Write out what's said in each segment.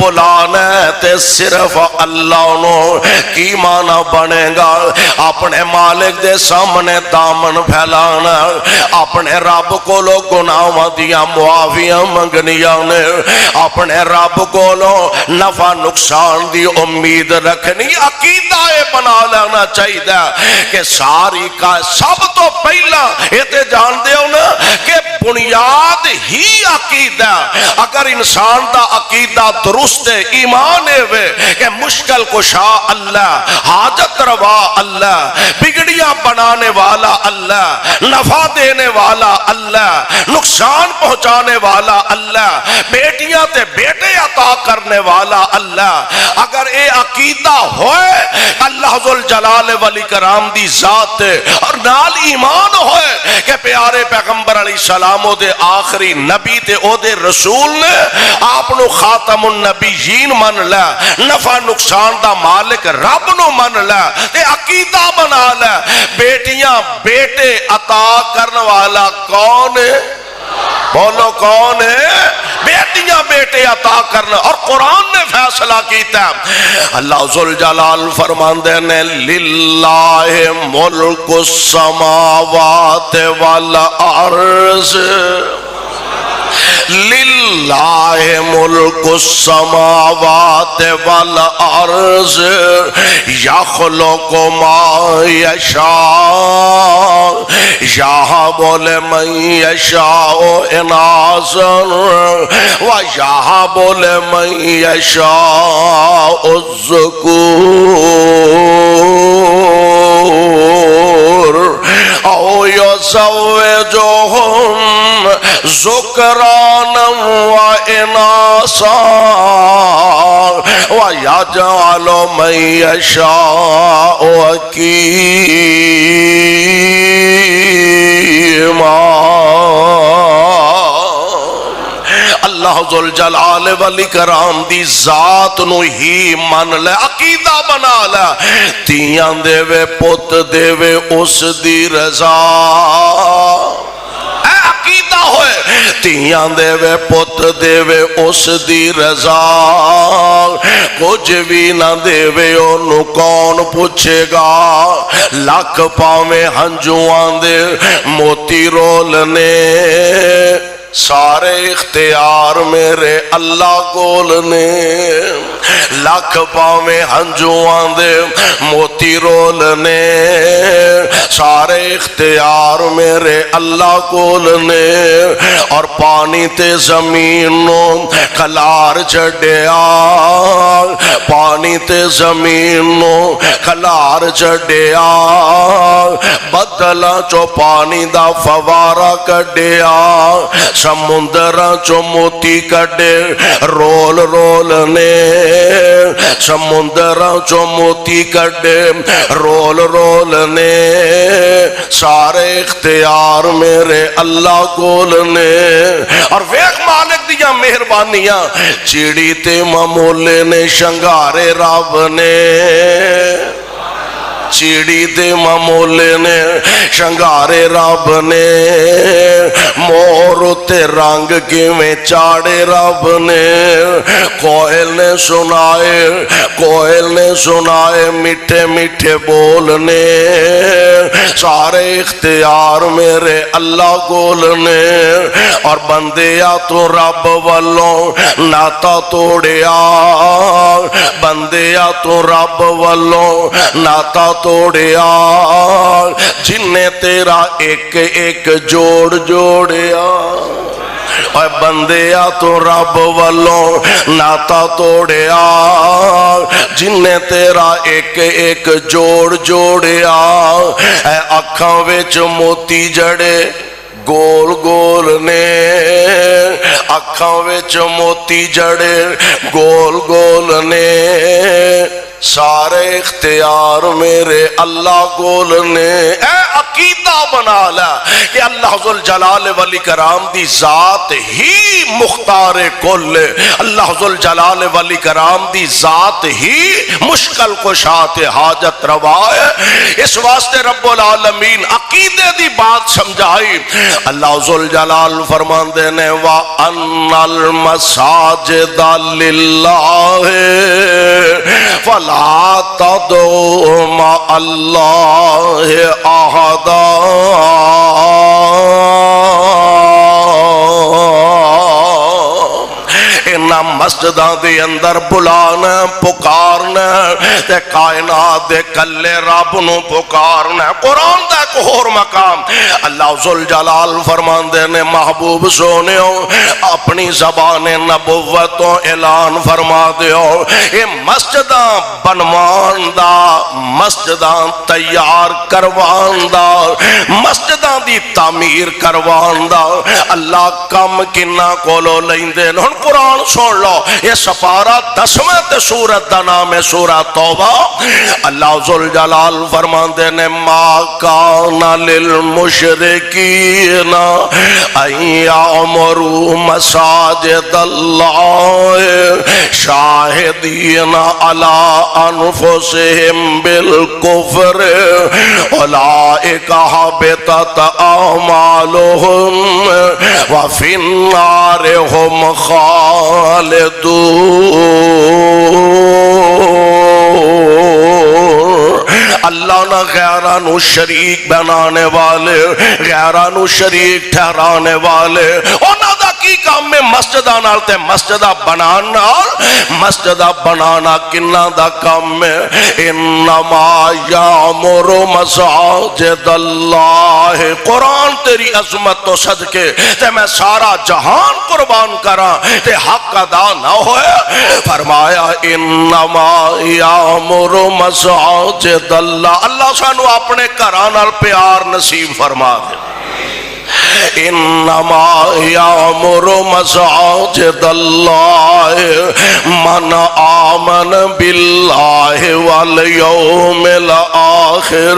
بلانا ہے تے صرف اللہ نو، کی معنی بنے گا؟ اپنے مالک دے سامنے دامن پھیلانا، اپنے رب کو لو گناہاں دیاں معافیاں منگنیاں نے، اپنے رب کو لو نفع نقصان دی امید رکھنی، عقیدہ بنا لینا چاہیے کہ ساری کا سب تو پہلا یہ تے جان دے ہو نا کہ بنیاد ہی عقیدہ، اگر انسان دا عقیدہ درست ہے، ایمان ہے کہ مشکل کشا اللہ، حاجت روا اللہ، بگڑیاں بنانے والا اللہ، نفع دینے والا اللہ، نقصان پہنچانے والا اللہ، بیٹیاں تے بیٹے عطا کرنے والا اللہ، اگر اے عقیدہ ہوئے اللہ ذوالجلال والاکرام دی ذات اور نال ایمان ہوئے کہ پیارے پیغمبر علیہ السلام دے آخری نبی تے او دے رسول نے آپ نو خاتم النبیین من لے، نفع نقصان دا مالک رب نو من لے تے عقیدہ بنا لے، بیٹیاں بیٹے عطا کرنے والا کون ہے؟ بولو کون ہے؟ بیٹیاں بیٹے عطا کرنا، اور قرآن نے فیصلہ کیتا ہے، اللہ ذوالجلال فرماندے نے للہ ملک السماوات والارض، للہ ملک السماوات والارض یخلق ما یشاء، یہب لمن یشاء اناثا ویہب لمن یشاء الذکور او یزوجہم ذکرانا واناثا ویجعل من یشاء عقیما۔ اللہ ذوالجلال والاکرام دی ذات نو ہی من لے، عقیدہ بنا لے، تیاں دے وے پت دے وے اس دی رضا، اے عقیدہ ہوئے تیاں دے وے پت دے وے اس دی رضا، کچھ بھی نہ دے وے انہوں کون پوچھے گا، لکھ پاویں ہنجوان دے موتی رولنے، سارے اختیار میرے اللہ کولنے، لکھ پاویں ہنجوان دے موتی رولنے، سارے اختیار میرے اللہ کولنے، اور پانی تے زمینوں کھلار چڑیا، پانی تے زمینوں کھلار چڑیا، بدلا چو پانی دا فوارا کڈیا، سمندرہ چو موتی کڈے رول رول نے، سمندرہ چو موتی کڈے رول رول نے، سارے اختیار میرے اللہ کول نے، اور ویک مالک دیا مہربانیاں، چیڑی تے ممولے نے شنگارے رب نے، چیڑی دے ممولے نے شنگارے رب نے، مور تے رنگ کیویں چاڑے رب نے، کوئل نے سنائے میٹھے میٹھے بولنے، سارے اختیار میرے اللہ کول نے، اور بندیا تو رب والوں ناتا توڑیا، بندیا تو رب والوں ناتا توڑیا، جن نے تیرا ایک ایک جوڑ جوڑیا، اور بندیا تو رب والوں ناتا توڑیا، جن نے تیرا ایک ایک جوڑ جوڑیا، اے اکھاں وچ موتی جڑے گول گول نے، اکھاں وچ موتی جڑے گول گول نے، سارے اختیار میرے اللہ کول نے. اے عقیدہ بنا لے کہ اللہ ذوالجلال والاکرام دی ذات ہی مختار کل، اللہ ذوالجلال والاکرام دی ذات ہی مشکل کشات حاجت روا ہے. اس واسطے رب العالمین عقیدے دی بات سمجھائی. اللہ ذوالجلال فرماندے نے وَأَنَّ الْمَسَاجِدَ لِلَّهِ فَلَا تَدْعُوا مَعَ اللَّهِ أَحَدًا. مسجداں دے اندر بلانا پکارنا تے کائنات دے کلے رب نو پکارنا. قرآن دا ایک اور مقام اللہ ذوالجلال فرماندے نے محبوب سونیو اپنی زبان نبوتوں اعلان فرما دیو اے مسجداں بنوان دا، مسجداں تیار کروان دا، مسجداں دی تعمیر کروان دا اللہ کم کنہ کولو لیندے. ہن قرآن سن لو، یہ سپارہ 10ویں تے سورت دا نام ہے سورہ توبہ. اللہ ذوالجلال فرماندے نے ما کان للمشرکین ان یعمروا مساجد اللہ شاہدین علی انفسہم بالکفر اولئک حبطت اعمالہم وفی النار ہم خالدون. اللہ نہ غیرانو شریک بنانے والے، غیرانو شریک ٹھہرانے والے انہاں دا کی کام میں مسجدہ نال تے مسجدہ بنانا، مسجدہ بنانا کنہ دا کام میں. انما یامر مساجد اللہ. قرآن تیری عظمت تو صدقے تے میں سارا جہان قربان کرا تے حق ادا نہ ہوئے. فرمایا انما یامر مساجد اللہ. اللہ سانو اپنے گھراں نال پیار نصیب فرما دے. انما یامر مساجد اللہ من آمن باللہ والیوم الآخر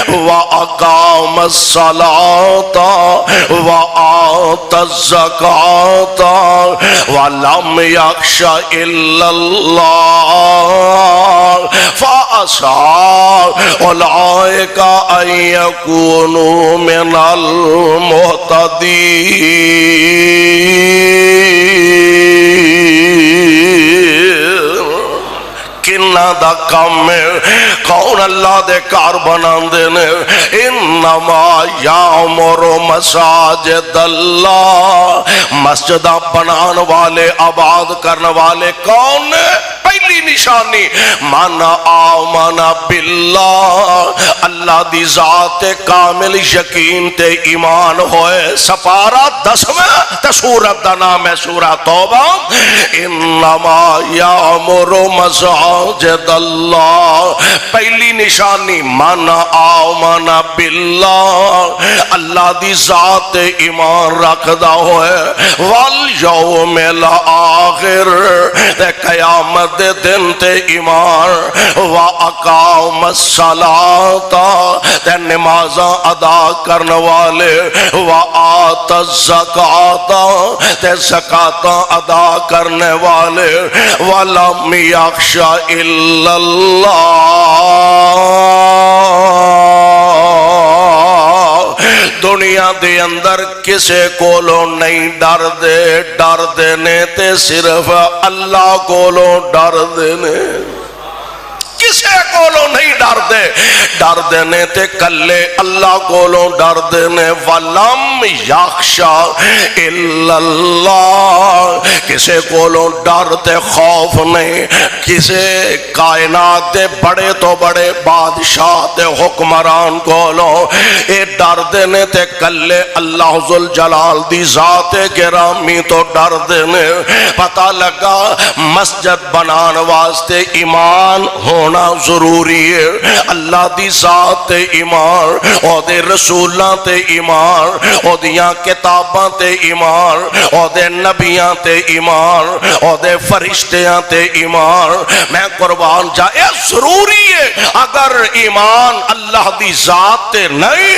واقام الصلاة وآت الزکاة ولم یخش الا اللہ فعسى اولئک ان یکونوا من المہتدین. کنہ دا کام ہے کون اللہ دے کار بناندے نے. انما یامر مساجد اللہ. مسجدہ بنان والے آباد کرنے والے کون نے؟ پہلی نشانی من آمن باللہ، اللہ دی ذات کامل یقین تے ایمان ہوئے. سپارہ 10ویں تے سورت دا نام ہے سورہ توبہ. انما یامر مساجد اللہ. پہلی نشانی من آمن باللہ، اللہ دی ذات ایمان رکھدا ہوئے. والیوم الآخر، تے قیامت دے دن تے ایمان. واقام الصلاۃ، تے نمازاں ادا کرنے والے. وآت الزکاۃ، تے زکاتاں ادا کرنے والے. ولم یخش الا اللہ. دنیا دے اندر کسے کولوں نہیں ڈر دے، ڈر دے نے تے صرف اللہ کولوں ڈر دے نے. کسے کولوں نہیں ڈر دے، ڈر دے نے تے کلے اللہ کولوں ڈر دے نے. ولم یخش الا اللہ. کسے کولوں ڈر تے خوف نہیں کسے کائنات دے بڑے تو بڑے بادشاہ تے حکمران کولوں. اے ڈر دے نے تے کلے اللہ ذوالجلال دی ذات گرامی تو ڈر دے نے. پتہ لگا مسجد بنان واسطے ایمان ہونا ہونا ضروری ہے۔ اللہ دی ذات تے ایمان، او دے رسولاں تے ایمان، او دیاں کتاباں تے ایمان، او دے نبیاں تے ایمان، او دے فرشتیاں تے ایمان۔ میں قربان جا اے ضروری ہے۔ اگر ایمان اللہ دی ذات تے نہیں،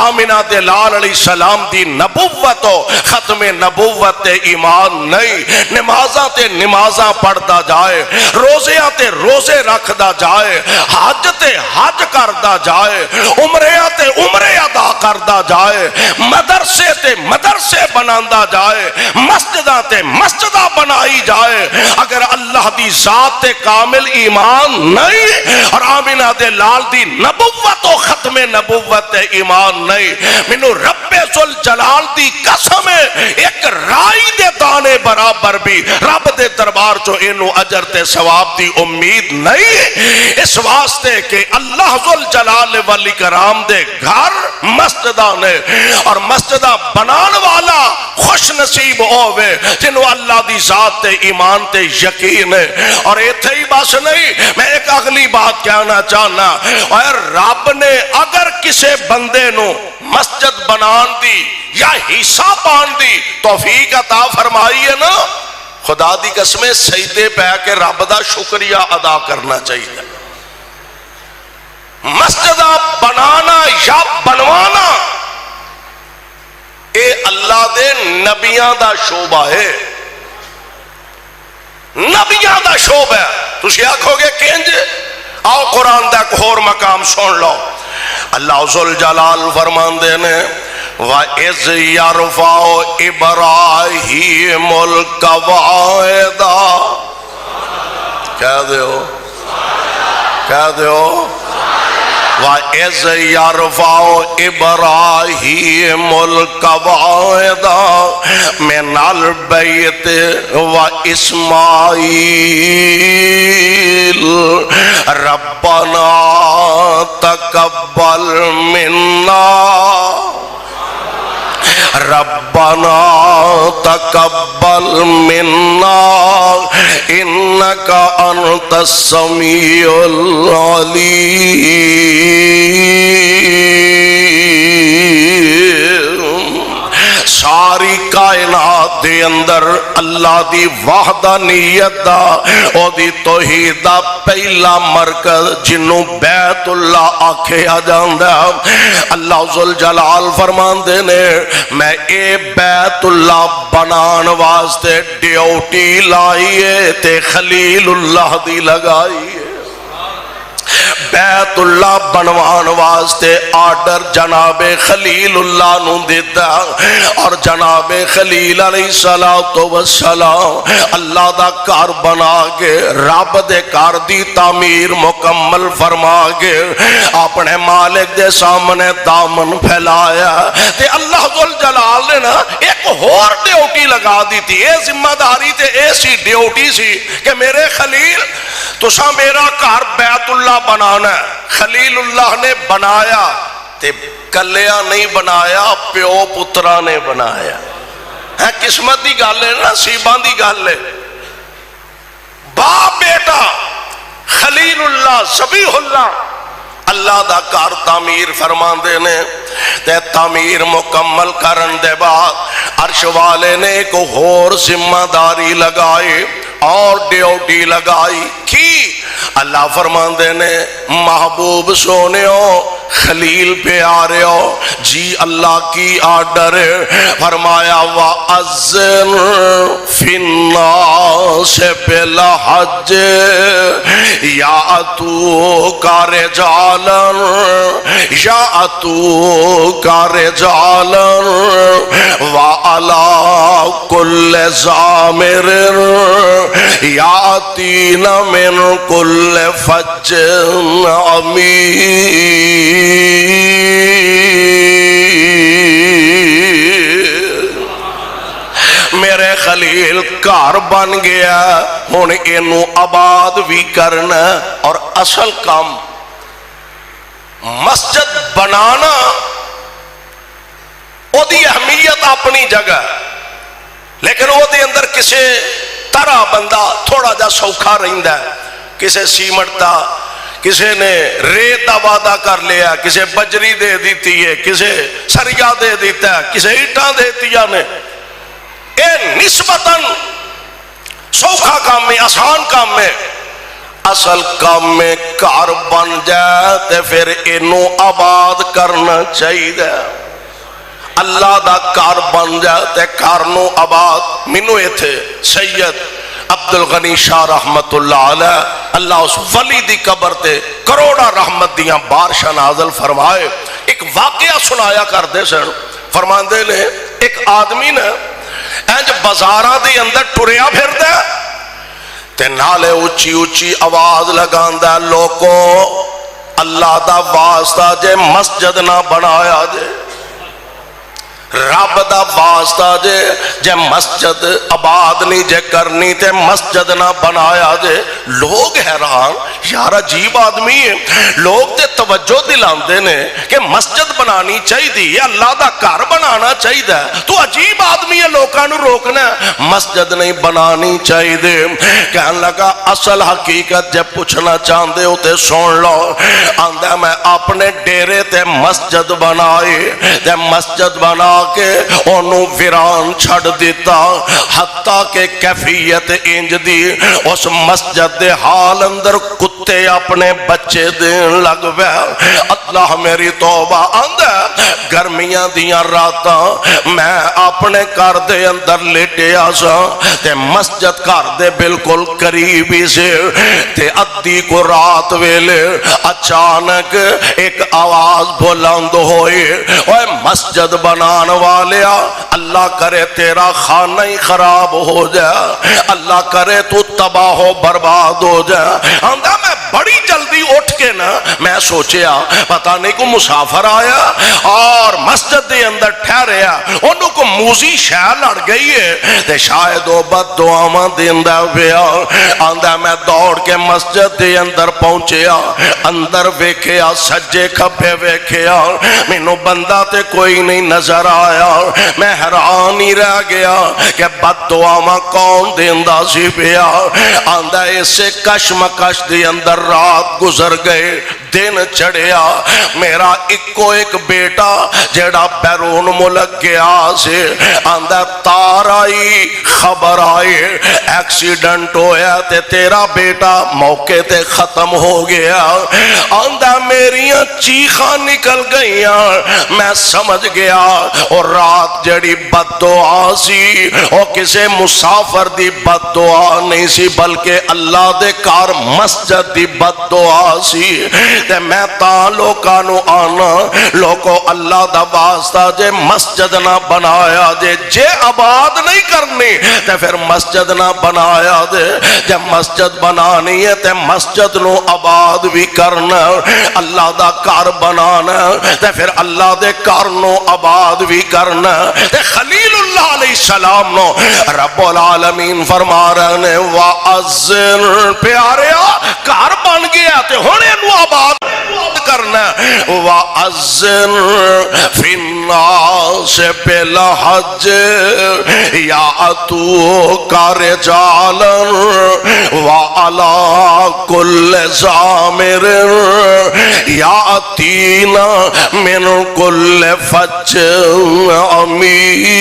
آمنہ دے لال علیہ السلام دی نبوت و ختم نبوت تے ایمان نہیں، نمازاں تے نمازاں پڑھتا جائے، روزیاں تے روزے رکھدا جائے، حج تے حج کردا جائے، عمرہ تے عمرے ادا کردا جائے، مدرسے تے مدرسے بناندا جائے، مسجداں تے مسجداں بنائی جائے، اگر اللہ دی ذات تے کامل ایمان نہیں اور آمنہ دے لال دی نبوت و ختم نبوت تے ایمان نہیں، منو رب ذوالجلال دی قسم ہے ایک رائی دے دانے برابر بھی رب دے دربار چو انو اجر تے ثواب دی امید نہیں۔ اس واسطے کہ اللہ ذوالجلال والاکرام دے گھر مسجدہ نے اور مسجدہ بنان والا خوش نصیب ہوئے جنہوں اللہ دی ذات تے ایمان تے یقین ہے۔ اور ایتھے ہی بس نہیں، میں ایک اگلی بات کہنا چاہنا، اور رب نے اگر کسے بندے نو مسجد بنان دی یا حصہ پان دی توفیق عطا فرمائی ہے نا، خدا دی قسمیں سجدے پہ کے رب دا شکریہ ادا کرنا چاہیے۔ مسجدہ بنانا یا بنوانا اے اللہ دے نبیاں دا شعبہ ہے، نبیاں دا شعبہ ہے۔ تُسی آکھو گے کنج؟ آؤ قرآن دا ایک اور مقام سن لو۔ اللہ ذوالجلال فرماندے نے وَإِذْ يَرْفَعُ إِبْرَاهِيمُ الْقَوَاعِدَ، کہہ دیو وَإِذْ يَرْفَعُ إِبْرَاهِيمُ الْقَوَاعِدَ مِنَ الْبَيْتِ وَإِسْمَاعِيلَ رَبَّنَا تَقَبَّلْ مِنَّا ربنا تقبل منا انك انت السميع العليم۔ ساری کائنات دے اندر اللہ دی وحدانیت دا او دی توحید دا پہلا مرکز جنوں بیت اللہ آکھیا جاندا، اللہ ذوالجلال فرماندے نے میں اے بیت اللہ بنان واسطے ڈیوٹی لائیے تے خلیل اللہ دی لگائیے۔ بیت اللہ بنوان واسطے آرڈر جناب خلیل اللہ نو دیتا، اور جناب خلیل علیہ السلام اللہ دا کار بنا کے رب دے کار دی تعمیر مکمل فرما کے اپنے مالک دے سامنے دامن پھیلایا، تے اللہ ذوالجلال نے نا ایک اور ڈیوٹی لگا دی تھی۔ اے ذمہ داری تے ایسی ڈیوٹی سی کہ میرے خلیل تسا میرا کار بیت اللہ بنانا ہے۔ خلیل اللہ نے بنایا تے کلیا نہیں بنایا، پیو پترا نے بنایا۔ ہے قسمت دی گل ہے، نصیباں دی گل ہے۔ باپ بیٹا خلیل اللہ ذبیح اللہ اللہ دا کار تعمیر فرمان دے نے، تے تعمیر مکمل کرن دے بعد عرش والے نے ایک اور ذمہ داری لگائی اور ڈیوٹی لگائی کی۔ اللہ فرمان دے نے محبوب سونےو خلیل پیاریو جی اللہ کی آرڈر فرمایا وَأَذِّنْ فِي النَّاسِ بِالْحَجِّ يَأْتُوكَ رِجَالًا وَعَلَى كُلِّ ضَامِرٍ يَأْتِينَ مِنْ كُلِّ فَجٍّ عَمِيقٍ۔ میرے خلیل کار بن گیا، ہن اینو آباد بھی کرنا، اور اصل کام مسجد بنانا او دی اہمیت اپنی جگہ، لیکن او دے اندر کسے طرح بندہ تھوڑا جا سوکھا رہندا ہے، کسے سیمنٹ دا، کسی نے ریت کا وعدہ کر لیا، کسی بجری دے دیتی ہے، کسی سریا دے دیتا ہے، کسی اینٹاں دیتیا نے. اے نسبتاً سوکھا کام ہے، آسان کام ہے. اصل کام میں گھر بن جائے تے پھر اینوں آباد کرنا چاہیے. اللہ دا گھر بن جائے تے گھر نو آباد. مینوں ایتھے سید عبد الغنی شاہ رحمت اللہ علیہ اللہ اس ولی دی قبر تے کروڑا رحمت دیاں بارشاں نازل فرمائے. ایک واقعہ سنایا کردے سن. فرماندے نے ایک آدمی نے انج بازاراں دے اندر ٹریا پھردا تے نالے اچھی اچھی آواز لگاندا، لوکو اللہ دا واسطہ جے مسجد نہ بنایا جے، رب دا واسطہ جے مسجد آباد نہیں جے کرنی تے مسجد نہ بنایا جے. لوگ حیران، یار عجیب آدمی ہے. لوگ تے توجہ دلاندے نے کہ مسجد بنانی چاہیے، اللہ دا گھر بنانا چاہیے. تو عجیب آدمی ہے، لوکاں نو روکنا مسجد نہیں بنانی چاہیے. کہن لگا اصل حقیقت جے پوچھنا چاہندے ہو تے سن لو. آندا میں اپنے ڈیرے تے مسجد بنائی تے مسجد بنا کے انہوں ویران چھڑ دیتا، حتیٰ کہ کیفیت انج دی اس مسجد دے حال اندر کتے اپنے بچے دین لگ بے. اللہ میری توبہ. آندہ گرمیاں دیاں راتاں میں اپنے گھر دے اندر لیٹیا سا تے مسجد گھر دے بالکل قریبی سے تے ادھی کو رات ویلے اچانک ایک آواز بلند ہوئی، اوے مسجد بنان والیا اللہ کرے تیرا خانہ ہی خراب ہو جائے، اللہ کرے تو تباہ و برباد ہو جائے. آندہ میں بڑی جلدی اٹھ کے نا میں سوچیا پتہ نہیں کو مسافر آیا اور مسجد دے اندر ٹھہریا، انہوں کو موزی شاہ لڑ گئی ہے تے شاید وہ بد دعاواں دیندہ پیا. آندہ میں دوڑ کے مسجد دے اندر پہنچیا، اندر ویکھیا سجے کھبے ویکھیا، مینوں بندہ تے کوئی نہیں نظر آیا. میں حیران ہی رہ گیا کہ بد دعاواں کون دیندہ سی پیا. آندہ اسے کشمکش دے اندر رات گزر گئے، دن چڑھیا. میرا ایکو ایک بیٹا جیڑا بیرون ملک گیا سے آندہ تار آئی خبر آئی ایکسیڈنٹ ہویا تے تیرا بیٹا موقع تے ختم ہو گیا. آندہ میریاں چیخاں نکل گئیاں. میں سمجھ گیا اور رات جڑی بد دعا سی او کسے مسافر دی بد دعا نہیں سی بلکہ اللہ دے کار مسجد دی بد دعا سی. تے میں تا لوکانو آنا لوکو اللہ دا واسطہ جے مسجد نہ بنایا جے آباد نہیں کرنی تے پھر مسجد نہ بنایا جے مسجد بنانی ہے تے مسجد نو آباد بھی کرنا. اللہ دا کار بنانا تے پھر اللہ دے کار نو آباد بھی کرنا. تے خلیل اللہ علیہ السلام نو رب العالمین فرما رہے نے وَأَذِّن پیاریا کار بن گیا تے ہونے نو آباد کرنا. وَأَذِّن فِي النَّاسِ بِالْحَجِّ يَأْتُوكَ رِجَالًا وَعَلَىٰ كُلِّ ضَامِرٍ يَأْتِينَ مِنْ كُلِّ فَجٍّ عَمِيقٍ.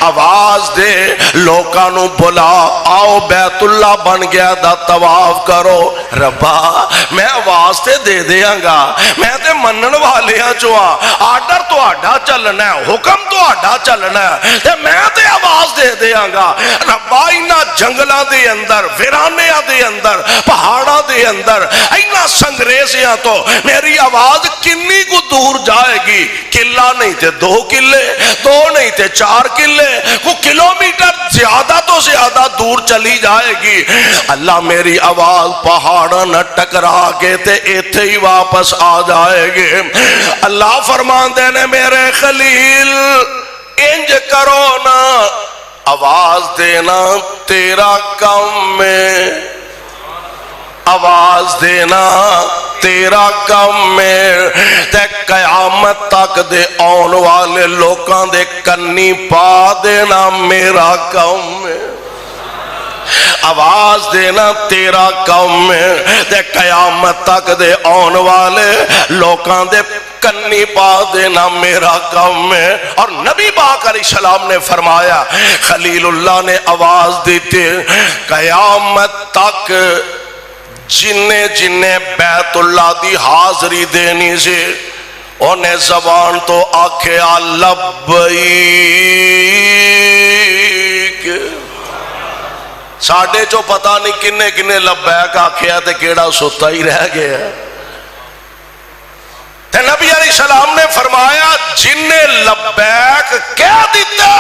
آواز دے لوکانو بلا آؤ بیت اللہ بن گیا دا طواف کرو. ربا میں آواز تے دے دیاں گا، میں تے منن والیاں چوا آرڈر تو آڈا چلنا ہے، حکم تو آڈا چلنا ہے تے میں تے آواز دے دیاں گا. ربا اینا جنگلہ دے اندر ویرانیاں دے اندر پہاڑا دے اندر اینا سنگریزیاں تو میری آواز کنی کو دور جائے گی. قلعہ نہیں تے 2 قلعے، 2 نہیں تے 4 قلعے، وہ کلومیٹر زیادہ تو زیادہ دور چلی جائے گی. اللہ میری آواز پہاڑا نہ ٹکرا کے تے ایتھے ہی واپس آ جائے گے. اللہ فرمان دینے میرے خلیل انج کرو نا، آواز دینا تیرا کم میں، آواز دینا تیرا کم میں تے قیامت تک دے آن والے لوکاں دے کنی پا دینا میرا کم میں. آواز دینا تیرا کام ہے تے قیامت تک دے آن والے لوکاں دے کنی پا دینا میرا کام ہے۔ اور نبی پاک علیہ السلام نے فرمایا، خلیل اللہ نے آواز دیتے قیامت تک جنہیں بیت اللہ دی حاضری دینی سے انہیں زبان تو آکھیا لبیک، ساڑھے جو پتہ نہیں کنے کنے لبیک آکھیا تے کیڑا ستا ہی رہ گیا۔ تے نبی علیہ السلام نے فرمایا جنہیں لبیک کہہ دیتا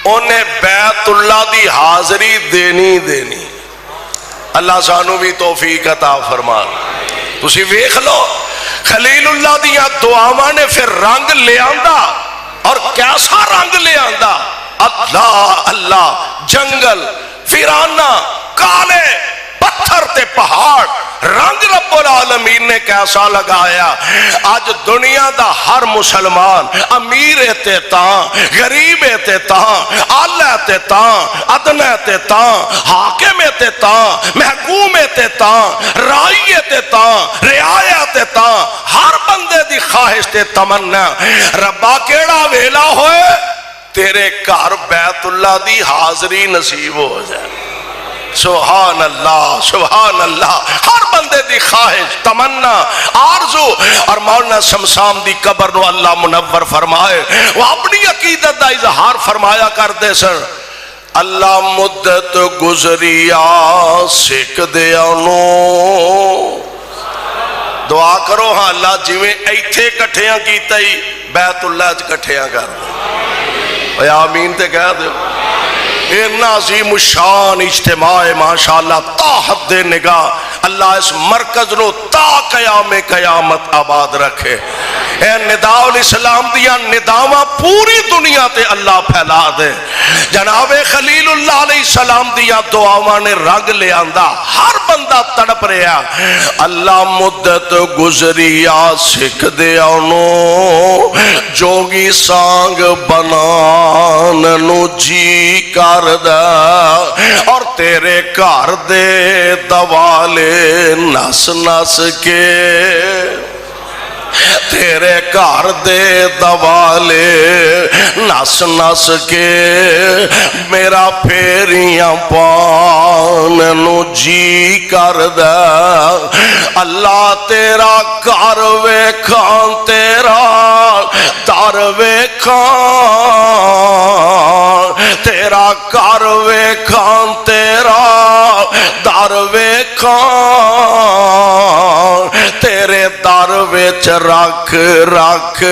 انہیں بیت اللہ دی حاضری دینی۔ اللہ سانو بھی توفیق عطا فرما۔ تسی ویکھ لو خلیل اللہ دیا دعاواں نے پھر رنگ لے آندا، اور کیسا رنگ لے آندا؟ اللہ اللہ، جنگل ویرانہ، کالے پتھر تے پہاڑ، رنگ رب العالمین نے کیسا لگایا۔ آج دنیا دا ہر مسلمان امیر تے تاں، غریب تے تاں، اعلی تے تاں، ادنا تے تاں، حاکم تے تاں، محکوم تے تاں، رائی تے تاں، رعایا تے تاں، ہر بندے دی خواہش تے تمنا ربا کیڑا ویلا ہوئے تیرے گھر بیت اللہ دی حاضری نصیب ہو جائے۔ سبحان اللہ سبحان اللہ، ہر بندے دی خواہش تمنا آرزو۔ اور مولانا شمشام دی قبر نو اللہ منور فرمائے، وہ اپنی عقیدت دا اظہار فرمایا کرتے سن، اللہ مدت گزریا سکھ دیا نو، دعا کرو ہاں اللہ جویں ایتھے کٹھیاں کیتا ہی بیت اللہ چ کٹھیاں کر دے۔ اے آمین تے کہہ دے۔ اتنا عظیم الشان اجتماع ماشاءاللہ تا حد نگاہ اللہ اس مرکز نو تا قیام قیامت آباد رکھے۔ اے نداء الاسلام دیا نداواں پوری دنیا تے اللہ پھیلا دے۔ جناب خلیل اللہ علیہ السلام دیا دعاواں نے رنگ لے آندا، ہر بندہ تڑپ رہا، اللہ مدت گزریا سکھ دیا نو، جوگی سانگ بنان نو جی کر دا، اور تیرے گھر دے دوالے نس نس کے، تیرے گھر دے دوالے نس نس کے میرا پھیریاں پان نو جی کر دا، اللہ تیرا گھر ویکھاں تیرا در ویکھاں، تیرا گھر ویکھاں تیرا در ویکھاں، تیرے در وچ رکھ رکھ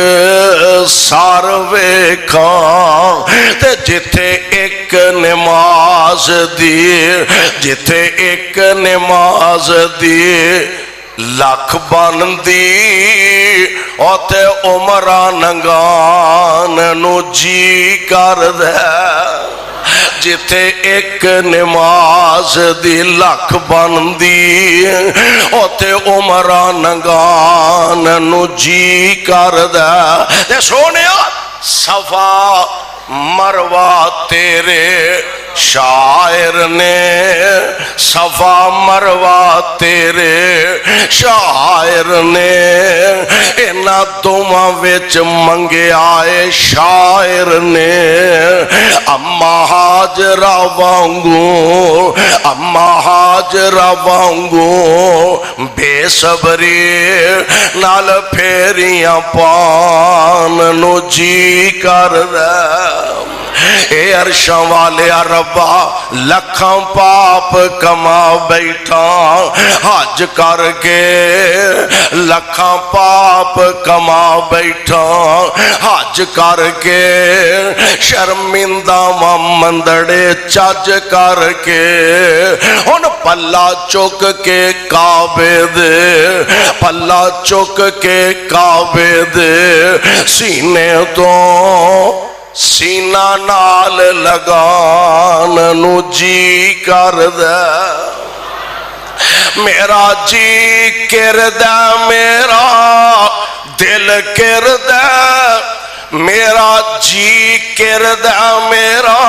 سار ویکھاں، تے جتھے ایک نماز دی، جتھے ایک نماز دی لکھ بن دی، اوتے عمرہ ننگان نو جی کر دے، جتھے ایک نماز دی لکھ بن دی، اوتے عمرہ ننگان نو جی کر دے۔ تے سونیا صفا مروہ تیرے شاعر نے، صفا مروہ تیرے شاعر نے، اینا دوماں وچ منگے آئے شاعر نے، اما حاجرہ وانگو، اما حاجرہ وانگو بے صبری نال پھیریاں پان نو جی کر دے۔ اے عرشاں والے ربا لکھاں پاپ کما بیٹھا، حج کر کے لکھاں پاپ کما بیٹھا، حج کر کے شرمندہ مندڑے چج کر کے، ان پلہ چک کے کعبے دے، پلہ چک کے کعبے دے سینے تو سینہ نال لگان نو جی کر دے، میرا جی کردہ میرا دل کردہ، میرا جی کردہ میرا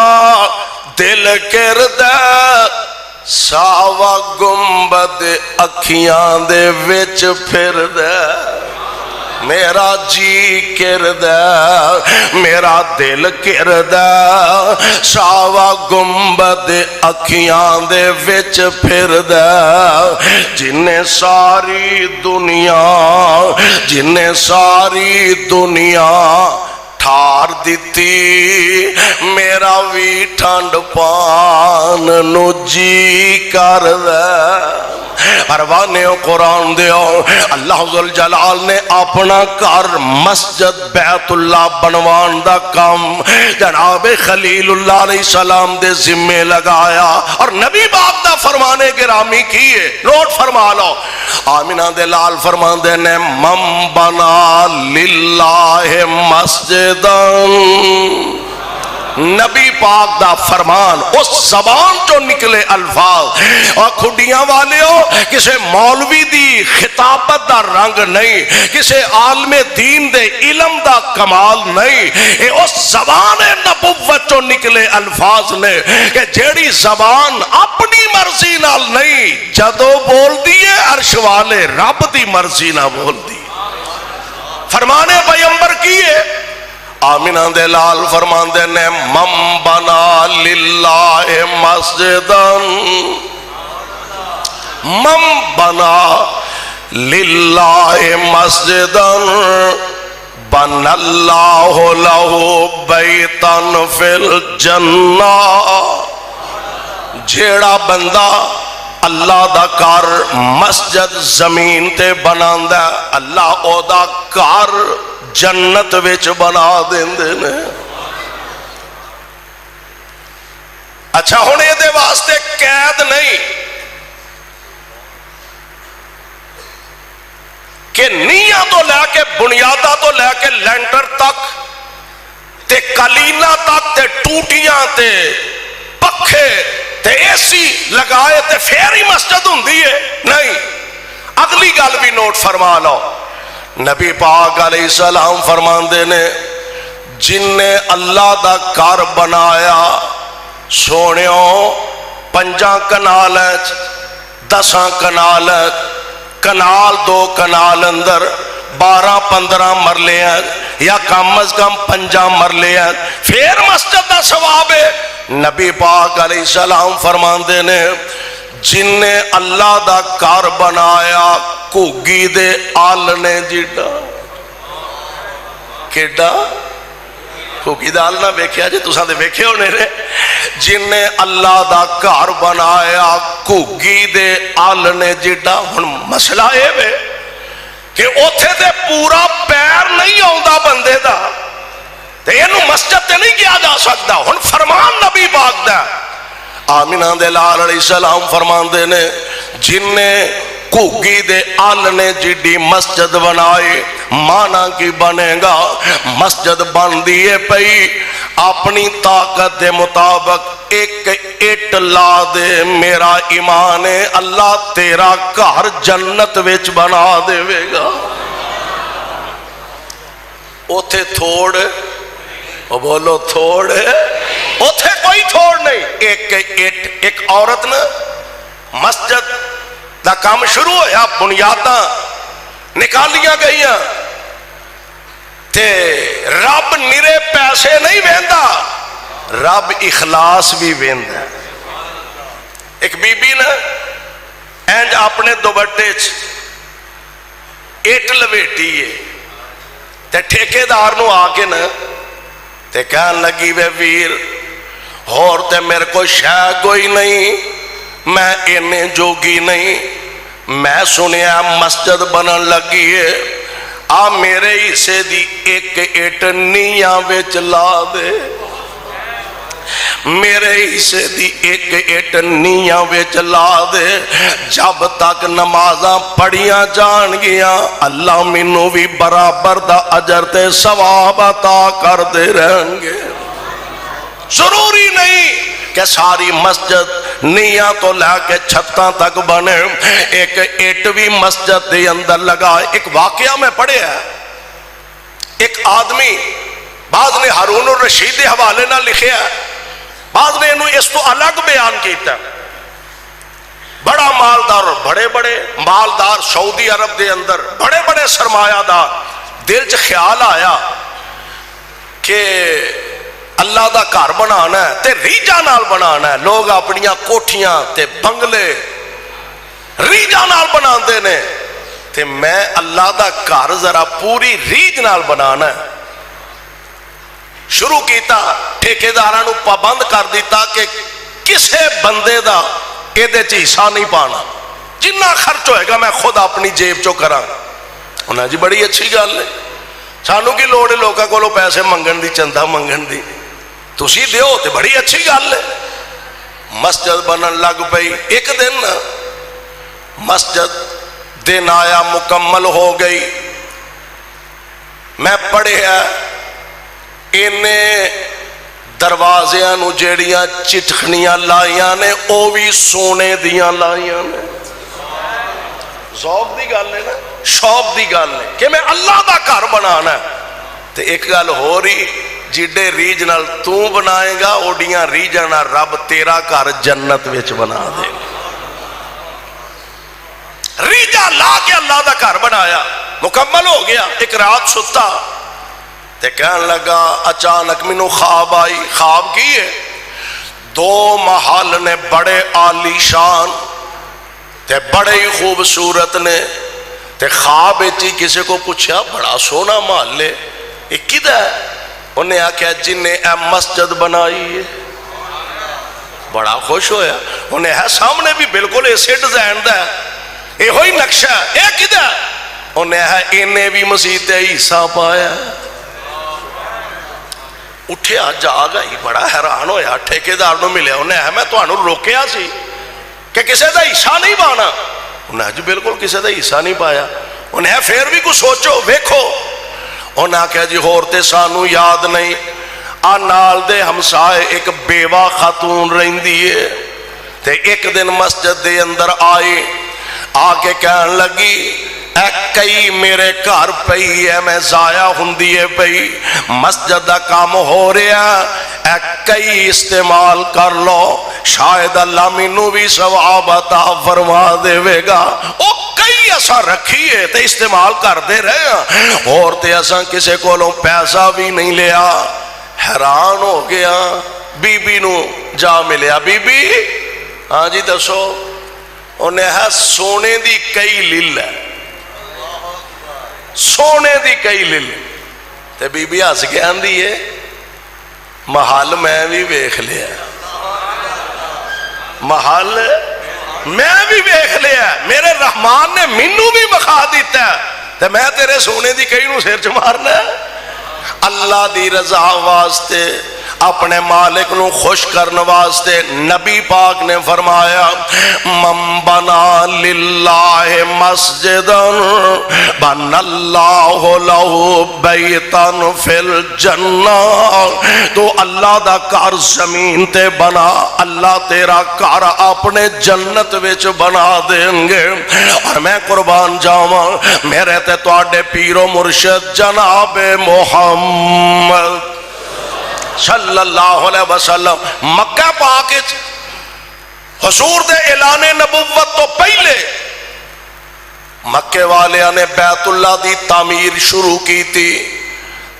دل کردا ساوا گنبد اکھیاں دے وچ پھردا میرا جی کردا میرا دل کردا ساوا گنبد اکھیاں دے وچ پھردا جنہیں ساری دنیا ٹھار دیتی میرا بھی ٹھنڈ پان نو جی کردا پروانے قرآن دیو اللہ ذوالجلال نے اپنا گھر مسجد بیت اللہ بنوان دا کام جناب خلیل اللہ علیہ السلام دے ذمے لگایا اور نبی باپ دا فرمانے گرامی کیے نوٹ فرما لو آمینہ دے لال فرمان دے نے من بنا للہ مسجدن نبی پاک دا فرمان اس زبان جو نکلے الفاظ اور کھڈیاں والے ہو کسے مولوی دی خطابت دا رنگ نہیں کسے عالم دین دے علم دا کمال نہیں اے اس زبان نبوت جو نکلے الفاظ نے کہ جیڑی زبان اپنی مرضی نال نہیں جدو بول دیئے عرش والے رب دی مرضی نہ بول دی فرمانے پیغمبر کیے آمینہ دے لال فرمان دے نے من بنا للہ مسجدن من بنا للہ مسجدن بن اللہ لہ بیتن فی الجنہ جیڑا بندہ اللہ دا کار مسجد زمین تے بناندا اللہ او دا کار جنت وچ بنا دیندے نے اچھا ہن اے دے واسطے قید نہیں کہ نیاں تو لے کے بنیادہ تو لے کے لینٹر تک تے کلینا تک تے ٹوٹیاں تے پکھے تے اے سی لگائے تے پھر ہی مسجد ہوندی ہے نہیں اگلی گل بھی نوٹ فرما لو نبی پاک علیہ السلام فرمان دے نے جن نے اللہ دا کار بنایا سونیوں 5 کنال 10 کنال کنال 2 کنال اندر 12-15 مرلے ہیں یا کم از کم 5 مرلے ہیں پھر مسجد دا ثواب ہے نبی پاک علیہ السلام فرمان دے نے جن نے اللہ دا کار بنایا کوگی دے آل نے جیڑا کیڑا کوگی دا آل نہ بیکھیا جی تُساں دے بیکھے ہونے رہے جن نے اللہ دا کار بنایا کوگی دے آل نے جیڑا ہن مسئلہ ہے بے کہ اوتھے دے پورا پیر نہیں آؤندا بندے دا تے اینو مسجد تے نہیں کیا جا سکتا ہن فرمان نبی پاک دا آمینہ دے لال علیہ السلام فرمان دے نے جن نے کوگی دے آل نے جڑی مسجد بنائے مانا کی بنے گا مسجد بن دیئے پئی اپنی طاقت دے مطابق ایک اٹ لا دے میرا ایمان ہے اللہ تیرا گھر جنت وچ بنا دے گا اوتھے تھوڑ وہ بولو تھوڑ اوتھے کوئی تھوڑ نہیں ایک عورت نے مسجد دا کام شروع ہویا بنیاداں نکالیاں گئیاں تے رب نرے پیسے نہیں ویندا رب اخلاص بھی ویندا ایک بی بی نے اینج اپنے دوبٹے اٹ لویٹی ہے تے ٹھیکے دار نو آ کے نا تے کہن لگی وے ویر اور تے میرے کو شے کوئی نہیں میں اینے جوگی نہیں میں سنیا مسجد بنن لگی ہے آ میرے حصے دی ایک اٹ نیاں وچ لا دے میرے حصے دی ایک اٹ نیاں وچ لا دے جب تک نمازاں پڑھیاں جان گیا اللہ منو بھی برابر دا اجر تے ثواب عطا کر دے رہیں گے ضروری نہیں کہ ساری مسجد نیاں تو لے کے چھتاں تک بنے ایک اٹ بھی مسجد دے اندر لگا ایک واقعہ میں پڑھے ہے ایک آدمی بعض نے ہارون الرشید دے حوالے نہ لکھے ہے بعض نے انہوں اس تو الگ بیان کیتا بڑا مالدار، بڑے بڑے مالدار سعودی عرب دے اندر بڑے بڑے سرمایہ دار، دل چ خیال آیا کہ اللہ دا گھر بنانا ہے تے ریجاں نال بنانا ہے، لوگ اپنیاں کوٹھیاں تے بنگلے ریجاں نال بناندے نے تے میں اللہ دا گھر ذرا پوری ریج نال بنانا ہے۔ شروع کیتا، ٹھیکیداراں نوں پابند کر دیتا کہ کسے بندے دا ایدے چ حصہ نہیں پانا، جنہ خرچ ہوئے گا میں خود اپنی جیب چو کراں۔ انہاں جی بڑی اچھی گل ہے، سانوں کی لوڑ ہے لوکاں کولوں پیسے منگن دی، چندہ منگن دی، تسی دیو تے بڑی اچھی گل ہے۔ مسجد بنن لگ پئی، ایک دن مسجد دن آیا، مکمل ہو گئی، میں پڑھیا انہیں دروازیاں نو جیڑیاں چٹخنیاں لائیاں نے او بھی سونے دیاں لائیاں نے۔ ذوق دی گل ہے نا، شوق دی گل ہے کہ میں اللہ دا گھر بنانا ہے۔ تے ایک گل ہو رہی، جڈے ریج نال تو بنائے گا اوڈیاں ریجاں نال رب تیرا گھر جنت وچ بنا دے گا۔ ریجا لا کے اللہ دا گھر بنایا، مکمل ہو گیا۔ ایک رات ستا تے کہن لگا، اچانک مینوں خواب آئی۔ خواب کی ہے؟ دو محل نے بڑے عالی شان تے بڑے ہی خوبصورت نے، تے خواب ہی کسی کو پوچھا بڑا سونا محل ہے، یہ کدھر ہے؟ انہیں آکھیا جن نے اے مسجد بنائی ہے۔ بڑا خوش ہویا، انہیں ہے سامنے بھی بالکل ایسے ڈیزائن دا ہے، یہ ہوئی نقشہ ہے، یہ کدھر ہے؟ انہیں ہے انہیں بھی مسیح تے حصہ پایا۔ اٹھیا جاگ آئی، بڑا حیران ہویا، ٹھیکیدار نو ملیا، انہیں ہے میں تانوں روکیا سی کہ کسی دا حصہ نہیں پانا۔ انہیں جی بالکل کسی دا حصہ نہیں پایا۔ انہیں ہے پھر بھی کچھ سوچو ویکھو۔ انہیں کہا جی ہور تے سانو یاد نہیں، آ نال دے ہمسائے ایک بیوہ خاتون رہندی ہے، تے ایک دن مسجد دے اندر آئی، آ کے کہن لگی اے کئی میرے گھر پئی ہے، میں ضائع ہوندی ہے پئی، مسجد دا کام ہو رہا، اے کئی استعمال کر لو، شاید اللہ مینوں بھی ثواب عطا فرما دے گا۔ او کئی ایسا رکھیے تے استعمال کر دے رہے ہیں، اور تے ایسا کسے کولوں پیسہ بھی نہیں لیا۔ حیران ہو گیا، بی بی نو جا ملیا، بی بی ہاں جی دسو؟ انہیں ہے سونے دی کئی لل ہے، سونے دی کئی لل۔ تے بی بی ہس کے آندی ہے محل میں بھی ویکھ لیا، محل میں بھی ویکھ لیا، میرے رحمان نے مینوں بھی بخا دیتا ہے، تے میں تیرے سونے دی کئی نو سر چ مارنا ہے۔ اللہ دی رضا واسطے، اپنے مالک نو خوش کرنے واسطے نبی پاک نے فرمایا من بنا للہ مسجدا بن اللہ لہ بیتا فی الجنہ۔ تو اللہ دا گھر زمین تے بنا، اللہ تیرا گھر اپنے جنت وچ بنا دیں گے۔ اور میں قربان جاواں میرے تے تواڈے پیر و مرشد جناب محمد صلی اللہ علیہ وسلم مکہ پاک حضور دے اعلان نبوت تو پہلے مکے والیاں نے بیت اللہ دی تعمیر شروع کی تھی،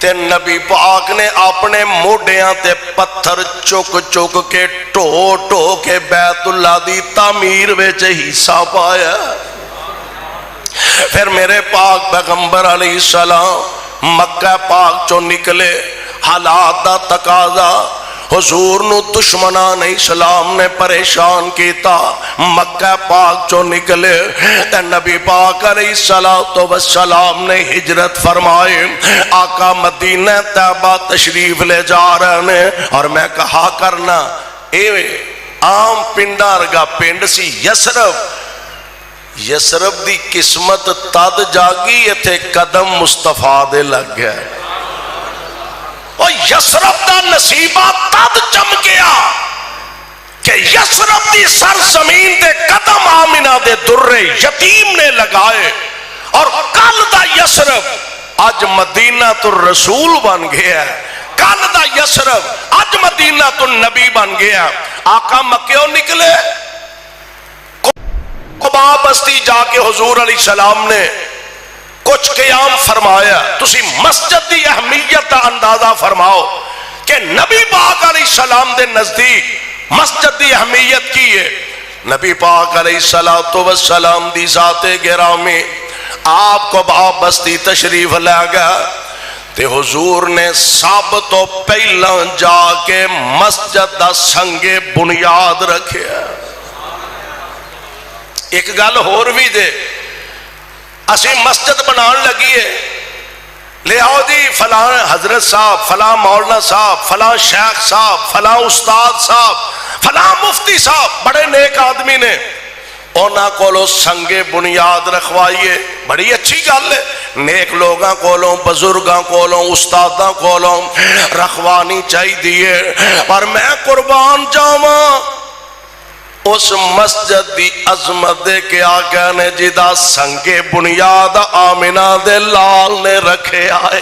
تے نبی پاک نے اپنے موڈیاں تے پتھر چک چک کے ٹو ٹو کے بیت اللہ دی تعمیر وچ حصہ پایا۔ پھر میرے پاک پیغمبر علیہ السلام مکہ پاک چو نکلے، حالات دا تقاضا، حضور نو دشمنان اسلام نے پریشان کیتا، مکہ پاک چو نکلے تے نبی پاک علیہ السلام نے ہجرت فرمائے، آقا مدینہ طیبہ تشریف لے جا رہے ہیں۔ اور میں کہا کرنا اے عام پنڈا رگا پنڈ سی یسرب، یسرب دی قسمت تد جاگی ایتھے قدم مصطفیٰ دے لگ گیا، اور یسرب دا نصیبہ تد چمکیا کہ یسرب دی سرزمین دے قدم آمنہ دے درے یتیم نے لگائے، اور کل دا یسرب آج مدینہ الرسول بن گیا ہے، کل دا یسرب آج مدینہ مدینہ تو نبی بن گیا. آقا مکیوں نکلے قباء بستی جا کے حضور علیہ السلام نے کچھ قیام فرمایا. تسی مسجد دی اہمیت دا اندازہ فرماؤ کہ نبی پاک علیہ السلام دے نزدیک مسجد دی اہمیت کی ہے. نبی پاک علیہ السلام دی ذات گرامی آپ کو قباء بستی تشریف لے گیا تے حضور نے سب تو پہلا جا کے مسجد دا سنگ بنیاد رکھیا. ایک گل ہور بھی دے اسی مسجد بنان لگیے لے آؤ جی فلاں حضرت صاحب فلاں مولانا صاحب فلاں شیخ صاحب فلاں استاد صاحب فلاں مفتی صاحب بڑے نیک آدمی نے اونا کولو سنگ بنیاد رکھوائیے. بڑی اچھی گل ہے. نیک لوگاں کولوں بزرگاں کولوں استاداں کولوں رکھوانی چاہی دیئے. پر میں قربان جاواں اس مسجد دی عظمت دے کے آقا نے جدا سنگ بنیاد آمنہ دے لال نے رکھے آئے.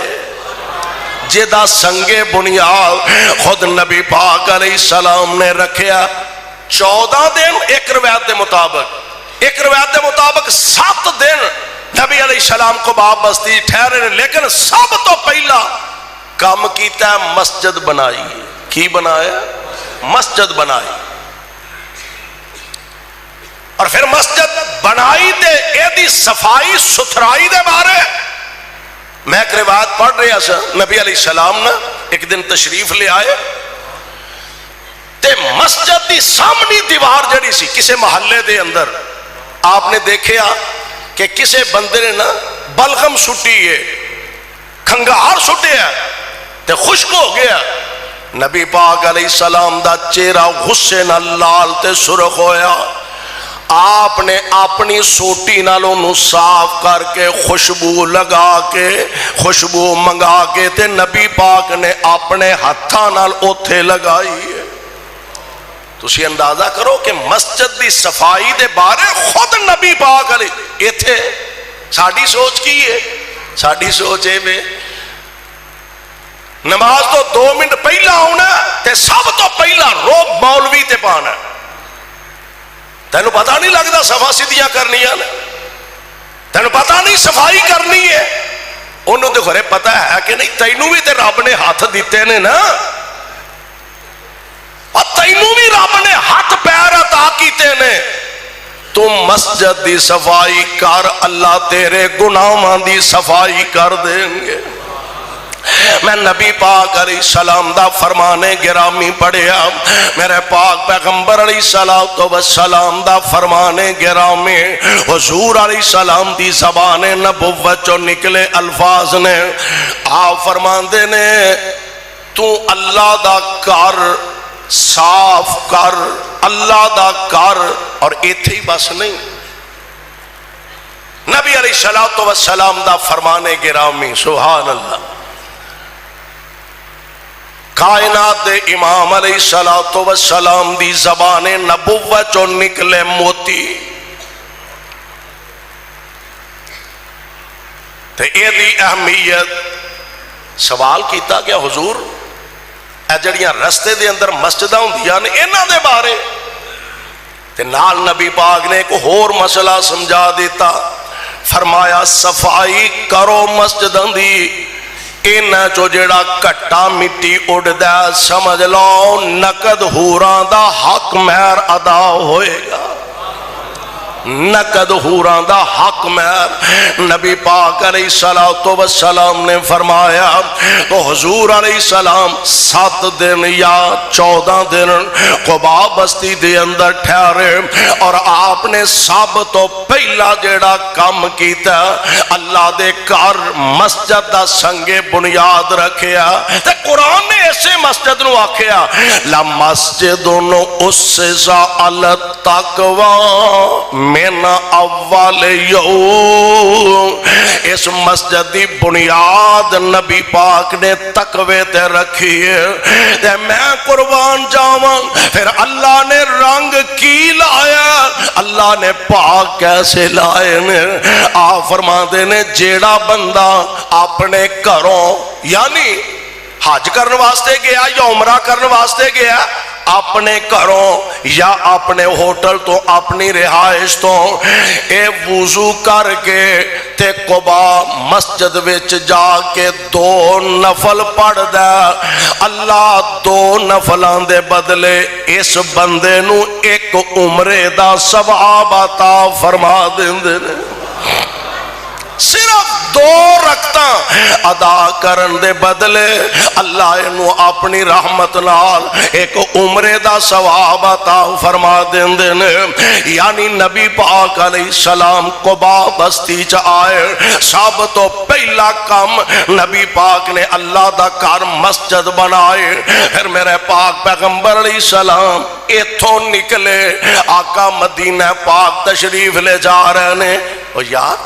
جدا سنگ بنیاد خود نبی پاک علیہ السلام نے رکھیا 14 دن. ایک روایت دے مطابق 7 دن نبی علیہ السلام کو قباء بستی ٹھہرے. لیکن سب تو پہلا کام کیتا ہے مسجد بنائی. کی بنایا؟ مسجد بنائی. اور پھر مسجد بنائی تے اے دی صفائی ستھرائی دے بارے میں ایک روایت پڑھ رہا سا. نبی علیہ السلام نے ایک دن تشریف لے آئے تے مسجد دی سامنی دیوار جڑی سی کسے محلے دے اندر آپ نے دیکھیا کہ کسے بندے نے نا بلغم سٹی ہے کھنگار سٹے ہے تے خشک ہو گیا. نبی پاک علیہ السلام دا چہرہ غصے نہ لال تے سرخ ہویا. آپ نے اپنی سوٹی نالوں نو صاف کر کے خوشبو لگا کے خوشبو منگا کے تے نبی پاک نے اپنے ہتھاں نال اوتھے لگائی ہے. تسی اندازہ کرو کہ مسجد دی صفائی دے بارے خود نبی پاک علیہ ایتھے. ساڑی سوچ کی ہے؟ ساڑی سوچ ہے بے نماز تو 2 منٹ پہلا ہونا تے سب تو پہلا روب مولوی تے پانا. تینوں پتہ نہیں لگتا صفا سیدھیاں کرنیاں نے؟ تینوں پتہ نہیں صفائی کرنی ہے؟ انہوں تے گھرے پتہ ہے کہ نہیں تینوں بھی تے رب نے ہاتھ دیتے نے نا. اور تینوں بھی رب نے ہاتھ پیر عطا کیتے نے. تم مسجد دی صفائی کر اللہ تیرے گناہاں دی صفائی کر دیں گے. میں نبی پاک علیہ السلام دا فرمانے گرامی پڑھیا. میرے پاک پیغمبر علیہ السلام دا فرمانے گرامی حضور علیہ السلام دی زبان نبوت جو نکلے الفاظ نے آپ فرماندے نے تو اللہ دا کر صاف کر اللہ دا کر. اور ایتھے ہی بس نہیں نبی علیہ السلام دا فرمانے گرامی سبحان اللہ کائنات دے امام علیہ السلام دی زبان نبوت جو نکلے موتی تے اے دی اہمیت. سوال کیتا گیا حضور اے جڑیاں رستے دے اندر مسجداں ہوندیاں نے انہاں دے بارے تے نال نبی پاک نے ایک اور مسئلہ سمجھا دیتا. فرمایا صفائی کرو مسجداں دی اینا چو جڑا کٹا مٹی اڑدا سمجھ لو نقد حوراں دا حق مہر ادا ہوئے گا. نقد حوراں دا حق مہر. نبی پاک علیہ السلام نے فرمایا تو حضور علیہ السلام 7 دن یا 14 دن قباء بستی دے اندر ٹھہرے اور آپ نے سب تو پہلا جڑا کام کیتا اللہ دے گھر مسجد دا سنگ بنیاد رکھیا. تے قرآن نے ایسے مسجد نو آکھیا لَمَسْجِدٌ أُسِّسَ عَلَى التَّقْوَىٰ من اول یوم. اس مسجد دی بنیاد نبی پاک نے تقوی تے رکھی ہے. تے میں قربان جاواں پھر اللہ نے رنگ کی لایا اللہ نے پاک کیسے لائے نے. آپ فرماتے نے جیڑا بندہ اپنے گھروں یعنی حج کرنے واسطے گیا یا عمرہ کرنے واسطے گیا؟ اپنے گھروں یا اپنے ہوٹل تو اپنی رہائش تو اے وضو کر کے تے قباء مسجد وچ جا کے 2 نفل پڑھ دے، اللہ 2 نفلان دے بدلے اس بندے نو 1 عمرے دا ثواب عطا فرما دیندے نے۔ صرف 2 رکعتاں ادا کرن دے بدلے اللہ انہوں اپنی رحمت نال 1 عمرے دا ثواب عطا فرما دیندے نے۔ یعنی نبی پاک علیہ السلام قباء بستی چ آئے، سب تو پہلا کام نبی پاک نے اللہ دا گھر مسجد بنائے۔ پھر میرے پاک پیغمبر علیہ السلام ایتھوں نکلے، آقا مدینہ پاک تشریف لے جا رہے نے۔ اور یار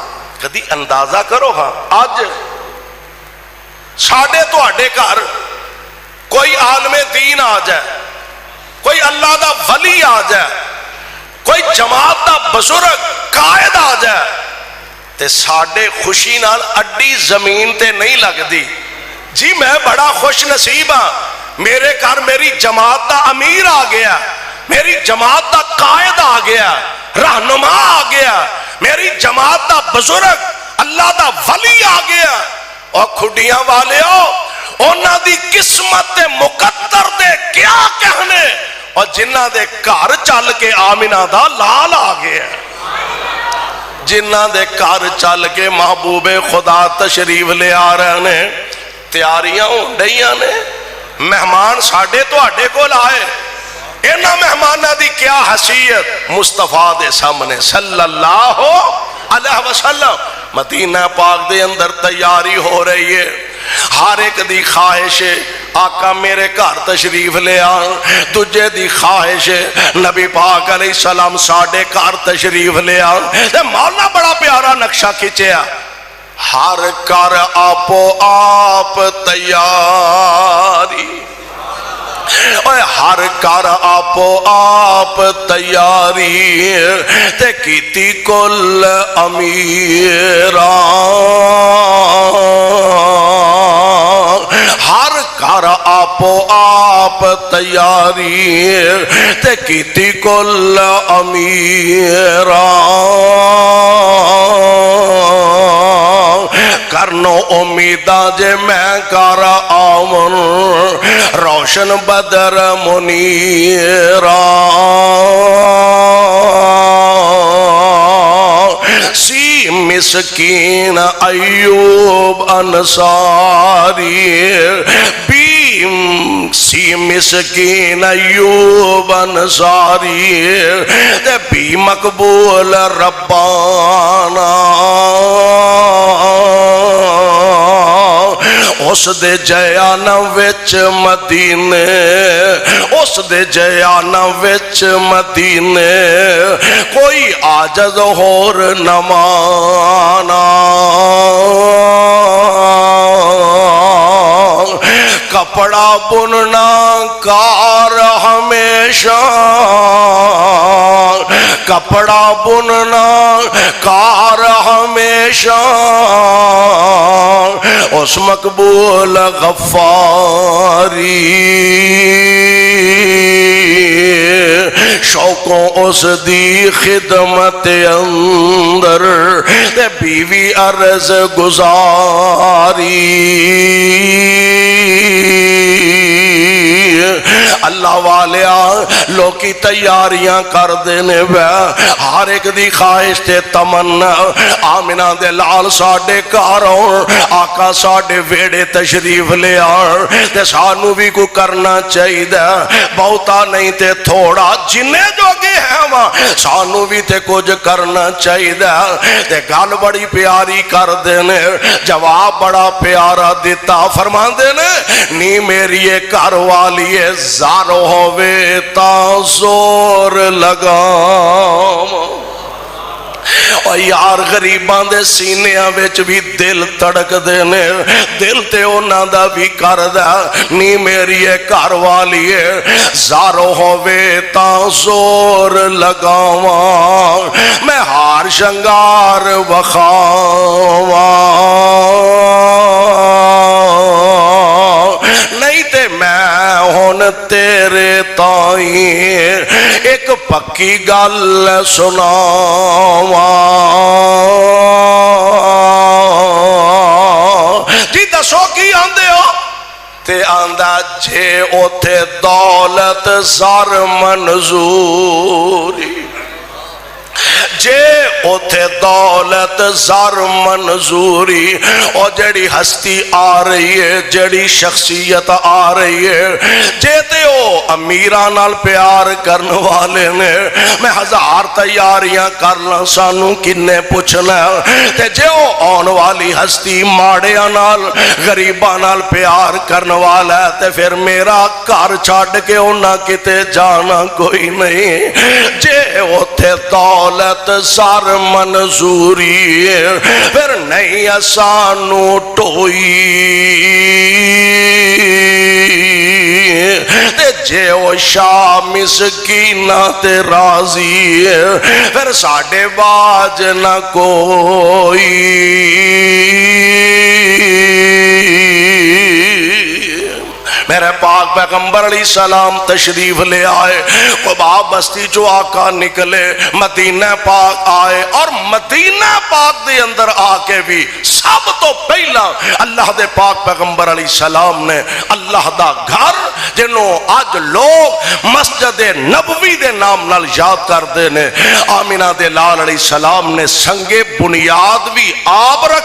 کدی اندازہ کرو، ہاں آج ساڑھے تو آڑے گھر کوئی عالم دین آ جائے، کوئی اللہ دا ولی آ جائے، کوئی جماعت دا بزرگ قائد آ جائے تے ساڑھے خوشی نال اڈی زمین تے نہیں لگ دی جی میں بڑا خوش نصیب ہاں، میرے گھر میری جماعت دا امیر آ گیا، میری جماعت دا قائد آ گیا، رہنما آ گیا، میری جماعت دا بزرگ اللہ دا ولی آ گیا۔ اور کھڈیاں والے ہو اونا دی قسمت مقدر دے کیا کہنے، اور جنہ دے گھر چل کے آمنہ دا لال آ گیا، جنہ دے گھر چل کے محبوب خدا تشریف لے آ رہے نے، تیاریاں ہوں ڈیاں نے، مہمان ساڑھے تو آڑے کو لائے، اینا مہمانہ دی کیا حیثیت مصطفیٰ دے سامنے صلی اللہ علیہ وسلم۔ مدینہ پاک دے اندر تیاری ہو رہی ہے، ہر ایک دی خواہش ہے آقا میرے گھر تشریف لے آن، تجھے دی خواہش ہے نبی پاک علیہ السلام ساڑھے گھر تشریف لے آن۔ مولا بڑا پیارا نقشہ کھچیا، ہر کر آپو آپ تیاری، ہر کر آپو آپ تیاری تے کیتی کل امیران، ہر کر آپو آپ تیاری تے کیتی کل امیران، کرنو امیدہ جے میں کر آمن روشن بدر منیران، سی مسکین ایوب انصاری، سی مسکین ایوب انصاری تے بھی مقبول ربانا، اس دے جیانا وچ مدینے، اس دے جیانا وچ مدینے کوئی عاجز ہور نمانا، کپڑا بننا کار ہمیشہ، کپڑا بننا کار ہمیشہ اس مقبول غفاری، شوقوں اس دی خدمت اندر تے بیوی عرض گزاری، اللہ والیا لوکی تیاریاں کر دینے بے، ہر ایک دی خواہش تے تمنا آمنہ دے لال ساڑھے کاروں آقا ساڑھے ویڑے تشریف لے آن تے سانو بھی کو کرنا چاہی دے، بہتا نہیں تے تھوڑا جنہیں جو گے ہیں وہاں سانو بھی تے کچھ کرنا چاہی دے، تے گال بڑی پیاری کر دینے، جواب بڑا پیارا دیتا فرما دینے، نی میری کار والی زارو ہوئے تا زور لگام، اور یار غریباں دے سینیاں وچ بھی دل تڑک دینے، دل تے اونا دا بھی کر دا، نی میری گھر والی زارو ہوئے تا زور لگاواں، میں ہار شنگار وخاواں، ہون تیرے تائیں ایک پکی گل سناواں جی دسو کی آندے ہو تے آندا جے اوتھے دولت زر منظوری جے اوتھے دولت زر منظوری اور جڑی ہستی آ رہی ہے جڑی شخصیت آ رہی ہے جے تے او امیران نال پیار کرن والے نے میں ہزار تیاریاں کرنا سانو کنے پوچھنا تے جے او آن والی ہستی ماڑیاں نال غریباں نال پیار کرن والا ہے تے پھر میرا گھر چھڈ کے انہاں کتے جانا کوئی نہیں جے اوتھے دولت سار منظوری پھر نہیں اسانو ٹوئی تے جے او شاہ مسکینہ تے راضی پھر ساڑھے باج نہ کوئی میرے پاک پیغمبر علیہ السلام تشریف لے آئے قباء بستی جو آقا نکلے مدینہ پاک آئے اور مدینہ پاک دے اندر آکے بھی سب تو پہلا اللہ دے پاک پیغمبر علیہ السلام نے اللہ دا گھر جنہوں آج لوگ مسجد نبوی دے نام نال یاد کر دینے آمینہ دے لال علیہ السلام نے سنگ بنیاد بھی آپ رکھے